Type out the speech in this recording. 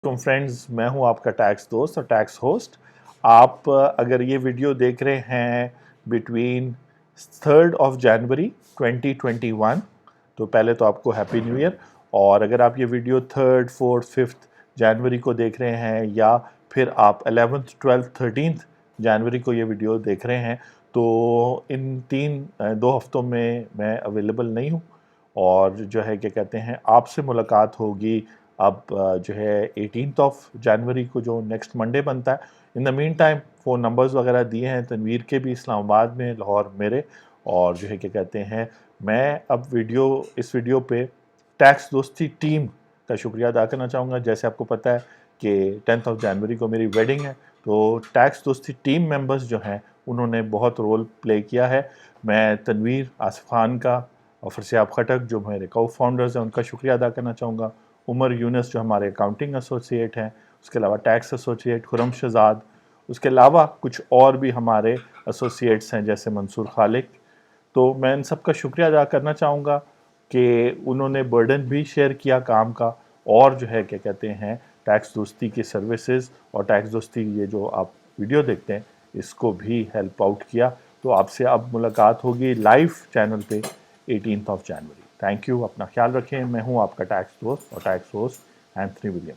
तुम फ्रेंड्स, मैं हूं आपका टैक्स दोस्त और टैक्स होस्ट। आप अगर ये वीडियो देख रहे हैं बिटवीन 3rd of January 2021, तो पहले तो आपको हैप्पी न्यू ईयर। और अगर आप ये वीडियो 3rd, 4th, 5th जनवरी को देख रहे हैं या फिर आप 11th, 12th, 13th जनवरी को ये वीडियो देख रहे हैं, तो इन 2 हफ्तों में मैं अवेलेबल नहीं हूँ। और जो है क्या कहते हैं, आपसे मुलाकात होगी अब जो है 18th of January को, जो नेक्स्ट मंडे बनता है। In the mean time phone numbers वगैरह दिए हैं तनवीर के भी, इस्लामाबाद में, लाहौर मेरे। और जो है क्या कहते हैं, मैं अब इस वीडियो पे टैक्स दोस्ती टीम का शुक्रिया अदा करना चाहूँगा। जैसे आपको पता है कि 10th of January को मेरी वेडिंग है, तो टैक्स दोस्ती टीम मेंबर्स जो हैं उन्होंने बहुत रोल प्ले किया है। मैं तनवीर, आसिफ खान का और फरसियाब खटक जो मेरे को फाउंडर्स हैं उनका शुक्रिया अदा करना चाहूँगा। उमर यूनस जो हमारे अकाउंटिंग एसोसिएट हैं, उसके अलावा टैक्स एसोसिएट खुरम शहजाद, उसके अलावा कुछ और भी हमारे एसोसिएट्स हैं जैसे मंसूर खालिक। तो मैं इन सब का शुक्रिया अदा करना चाहूँगा कि उन्होंने बर्डन भी शेयर किया काम का, और जो है क्या कहते हैं, टैक्स दोस्ती की सर्विसेज और टैक्स दोस्ती ये जो आप वीडियो देखते हैं इसको भी हेल्प आउट किया। तो आपसे अब मुलाकात होगी लाइव चैनल पे 18th of January। Thank you, अपना ख्याल रखें। मैं हूँ आपका टैक्स दोस्त और टैक्स होस्ट एंथनी विलियम।